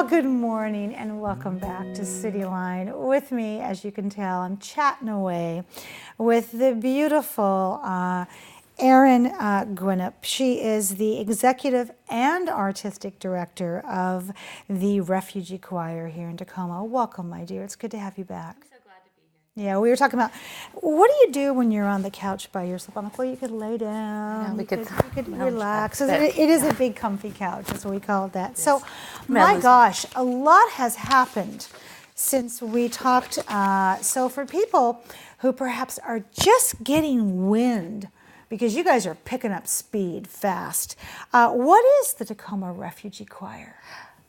Well, good morning and welcome back to CityLine. With me, as you can tell, I'm chatting away with the beautiful Erin Guinup. She is the executive and artistic director of the Refugee Choir here in Tacoma. Welcome, my dear. It's good to have you back. I'm so glad to be here. Yeah, we were talking about, what do you do when you're on the couch by yourself? On the floor, you could lay down, you could relax. It is a big comfy couch, that's what we call it that. So, my gosh, a lot has happened since we talked. So for people who perhaps are just getting wind, because you guys are picking up speed fast, what is the Tacoma Refugee Choir?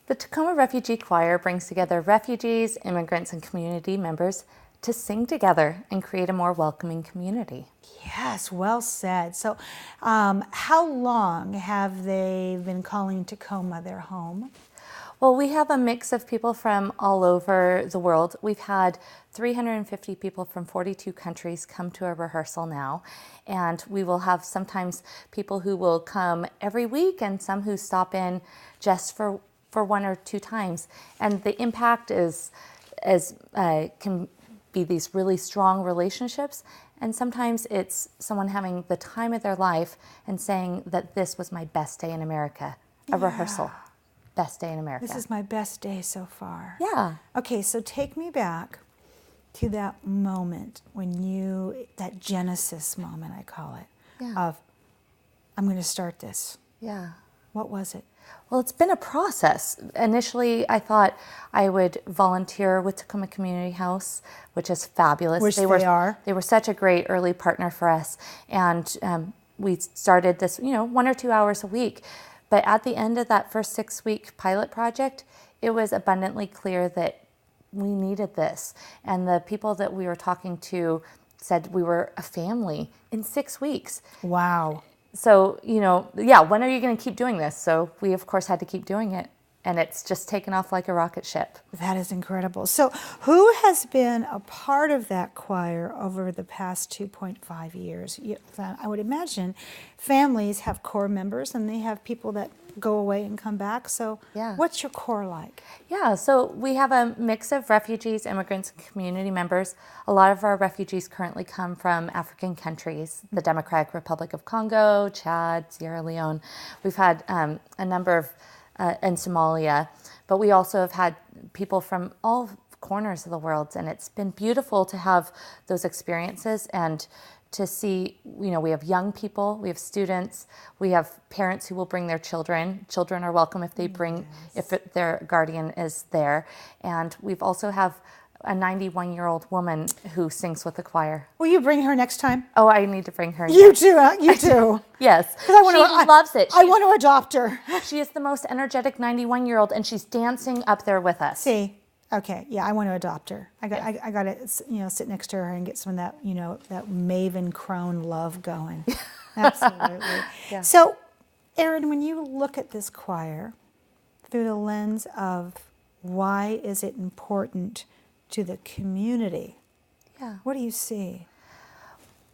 The Tacoma Refugee Choir brings together refugees, immigrants, and community members to sing together and create a more welcoming community. Yes, well said. So how long have they been calling Tacoma their home? Well, we have a mix of people from all over the world. We've had 350 people from 42 countries come to a rehearsal now, and we will have sometimes people who will come every week and some who stop in just for one or two times. And the impact can be these really strong relationships, and sometimes it's someone having the time of their life and saying that this was my best day in America, a rehearsal. Best day in America. This is my best day so far. Yeah. Okay, so take me back to that moment when that Genesis moment, I call it, of, I'm going to start this. Yeah. What was it? Well, it's been a process. Initially, I thought I would volunteer with Tacoma Community House, which is fabulous. Which they are. They were such a great early partner for us. And we started this, 1 or 2 hours a week. But at the end of that first 6-week pilot project, it was abundantly clear that we needed this. And the people that we were talking to said we were a family in 6 weeks. Wow. So, when are you going to keep doing this? So we, of course, had to keep doing it. And it's just taken off like a rocket ship. That is incredible. So who has been a part of that choir over the past 2.5 years? I would imagine families have core members and they have people that go away and come back. So what's your core like? Yeah, so we have a mix of refugees, immigrants, and community members. A lot of our refugees currently come from African countries, the Democratic Republic of Congo, Chad, Sierra Leone. We've had a number of in Somalia, but we also have had people from all corners of the world, and it's been beautiful to have those experiences and to see, we have young people, we have students, we have parents who will bring their children. Children are welcome if they bring, if their guardian is there. And we've also have a 91-year-old woman who sings with the choir. Will you bring her next time? Oh, I need to bring her. You too, huh? You too. Yes. She loves it. I want to adopt her. She is the most energetic 91-year-old, and she's dancing up there with us. See, okay, yeah, I want to adopt her. I got to, sit next to her and get some of that, that Maven Crone love going. Absolutely. Yeah. So, Erin, when you look at this choir through the lens of why is it important to the community, what do you see?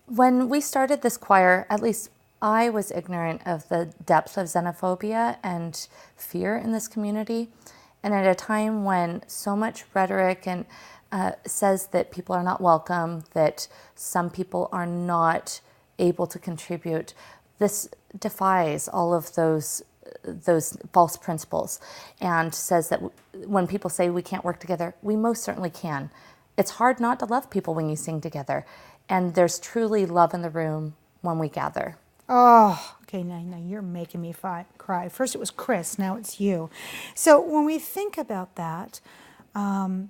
When we started this choir, at least I was ignorant of the depth of xenophobia and fear in this community. And at a time when so much rhetoric and says that people are not welcome, that some people are not able to contribute, this defies all of those false principles and says that when people say we can't work together, we most certainly can. It's hard not to love people when you sing together. And there's truly love in the room when we gather. Oh, okay, now you're making me cry. First it was Chris, now it's you. So when we think about that, I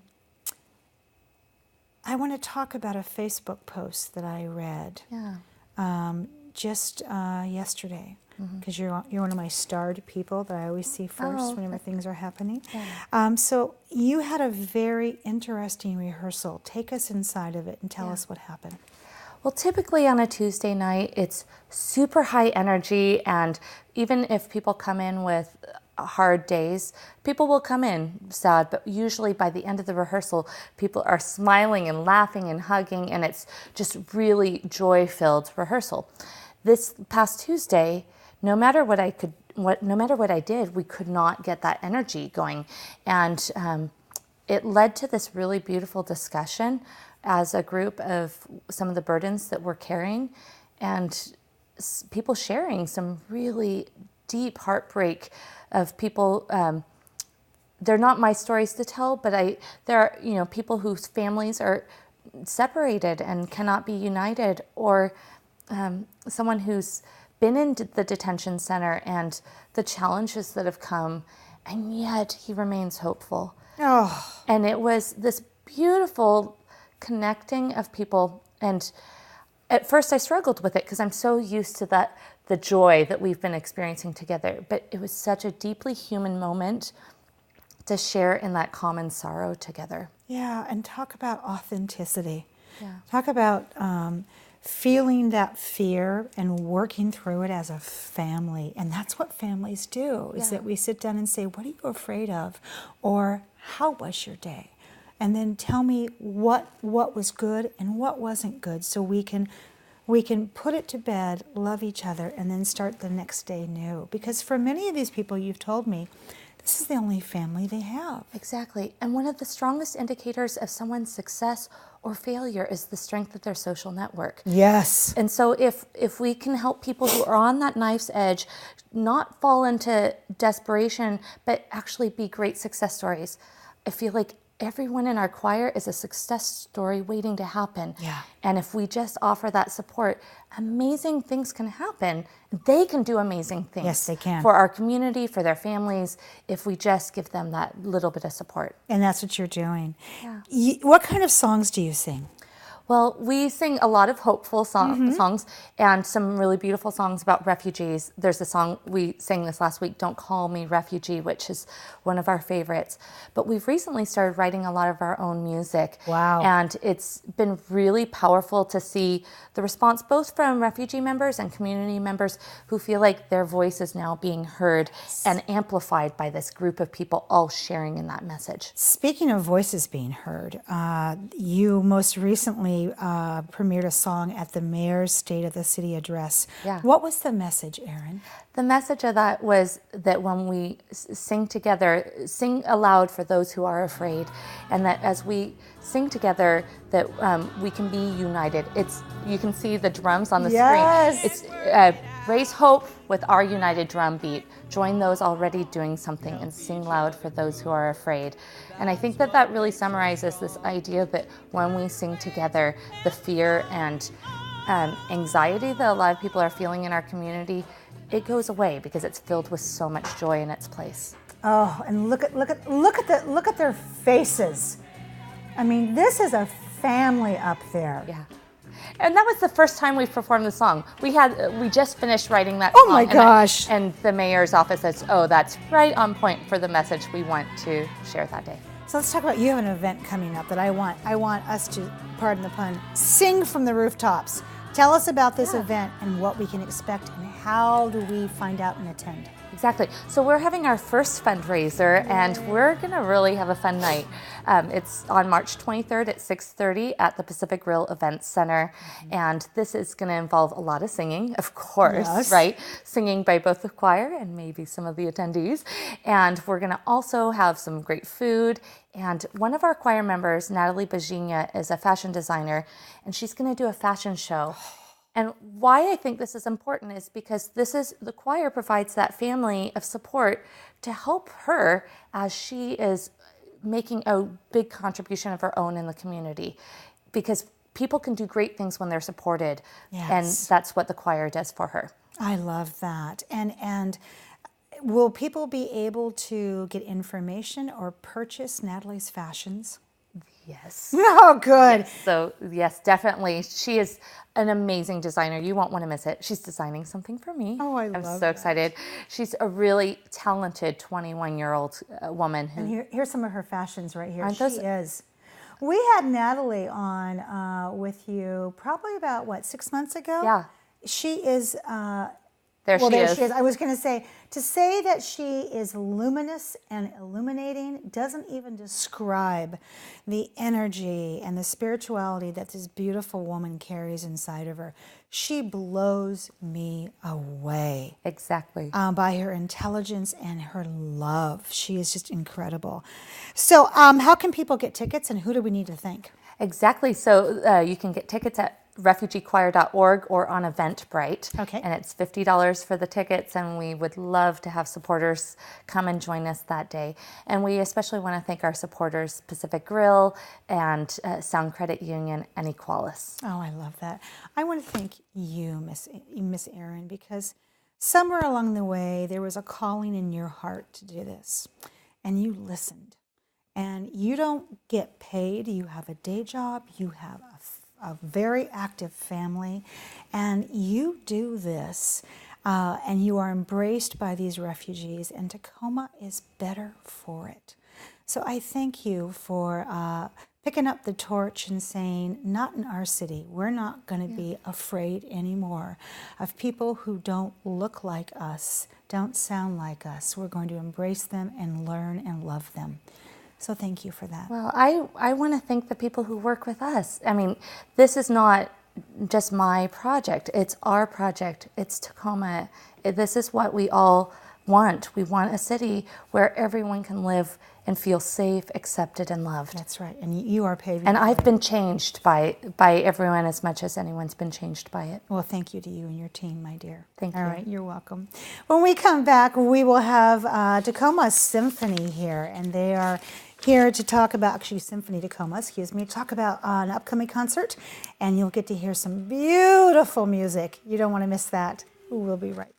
want to talk about a Facebook post that I read just yesterday, because you're one of my starred people that I always see first whenever things are happening. Yeah. So you had a very interesting rehearsal. Take us inside of it and tell us what happened. Well, typically on a Tuesday night, it's super high energy, and even if people come in with hard days, people will come in sad, but usually by the end of the rehearsal, people are smiling and laughing and hugging, and it's just really joy-filled rehearsal. This past Tuesday, no matter what I did, we could not get that energy going. And it led to this really beautiful discussion as a group of some of the burdens that we're carrying, and people sharing some really deep heartbreak of people. They're not my stories to tell, but there are people whose families are separated and cannot be united, or someone who's been in the detention center and the challenges that have come, and yet he remains hopeful. Oh. And it was this beautiful connecting of people. And at first I struggled with it because I'm so used to the joy that we've been experiencing together. But it was such a deeply human moment to share in that common sorrow together. Yeah, and talk about authenticity. Yeah. Talk about feeling that fear and working through it as a family. And that's what families do, is that we sit down and say, what are you afraid of? Or how was your day? And then tell me what was good and what wasn't good, so we can put it to bed, love each other, and then start the next day new. Because for many of these people, you've told me, this is the only family they have. Exactly. And one of the strongest indicators of someone's success or failure is the strength of their social network. Yes. And so if we can help people who are on that knife's edge not fall into desperation, but actually be great success stories, I feel like everyone in our choir is a success story waiting to happen. Yeah. And if we just offer that support, amazing things can happen. They can do amazing things. Yes, they can. For our community, for their families, if we just give them that little bit of support. And that's what you're doing. Yeah. What kind of songs do you sing? Well, we sing a lot of hopeful songs and some really beautiful songs about refugees. There's a song we sang this last week, Don't Call Me Refugee, which is one of our favorites. But we've recently started writing a lot of our own music. Wow. And it's been really powerful to see the response both from refugee members and community members who feel like their voice is now being heard and amplified by this group of people all sharing in that message. Speaking of voices being heard, you most recently premiered a song at the Mayor's State of the City address. Yeah. What was the message, Erin? The message of that was that when we sing together, sing aloud for those who are afraid, and that as we sing together, that we can be united. You can see the drums on the screen. It's raise hope with our united drum beat. Join those already doing something and sing loud for those who are afraid. And I think that really summarizes this idea that when we sing together, the fear and anxiety that a lot of people are feeling in our community, it goes away because it's filled with so much joy in its place. Oh, and look at their faces. I mean, this is a family up there. Yeah. And that was the first time we've performed the song. We just finished writing that song. Oh my gosh. And the mayor's office says, oh, that's right on point for the message we want to share that day. So let's talk about, you have an event coming up that I want us to, pardon the pun, sing from the rooftops. Tell us about this event and what we can expect, and how do we find out and attend? Exactly. So we're having our first fundraiser, and we're going to really have a fun night. It's on March 23rd at 6:30 at the Pacific Grill Events Center. And this is going to involve a lot of singing, of course, right? Singing by both the choir and maybe some of the attendees. And we're going to also have some great food. And one of our choir members, Natalie Bajinia, is a fashion designer, and she's going to do a fashion show. And why I think this is important is because the choir provides that family of support to help her as she is making a big contribution of her own in the community. Because people can do great things when they're supported. Yes. And that's what the choir does for her. I love that. And will people be able to get information or purchase Natalie's fashions? Yes. Oh, good. Yes. So, yes, definitely. She is an amazing designer. You won't want to miss it. She's designing something for me. Oh, I'm so excited. She's a really talented 21-year-old woman. And here's some of her fashions right here. Aren't She is. We had Natalie on with you probably about, 6 months ago? Yeah. She is There she is. I was going to say, to say that she is luminous and illuminating doesn't even describe the energy and the spirituality that this beautiful woman carries inside of her. She blows me away. Exactly. By her intelligence and her love. She is just incredible. So how can people get tickets, and who do we need to thank? Exactly. So you can get tickets at refugeechoir.org or on Eventbrite. Okay. And it's $50 for the tickets, and we would love to have supporters come and join us that day. And we especially want to thank our supporters, Pacific Grill and Sound Credit Union and Equalis. Oh, I love that. I want to thank you, Miss Erin, because somewhere along the way there was a calling in your heart to do this, and you listened. And you don't get paid. You have a day job. You have a very active family, and you do this, and you are embraced by these refugees, and Tacoma is better for it. So I thank you for picking up the torch and saying, not in our city. We're not going to be afraid anymore of people who don't look like us, don't sound like us. We're going to embrace them and learn and love them. So thank you for that. Well, I want to thank the people who work with us. I mean, this is not just my project. It's our project. It's Tacoma. This is what we all want. We want a city where everyone can live and feel safe, accepted, and loved. That's right. And you are paving. And I've been changed by everyone as much as anyone's been changed by it. Well, thank you to you and your team, my dear. Thank you. All right, you're welcome. When we come back, we will have Tacoma Symphony here, and they are here to talk about, actually Symphony Tacoma, excuse me, talk about an upcoming concert, and you'll get to hear some beautiful music. You don't want to miss that. We'll be right back.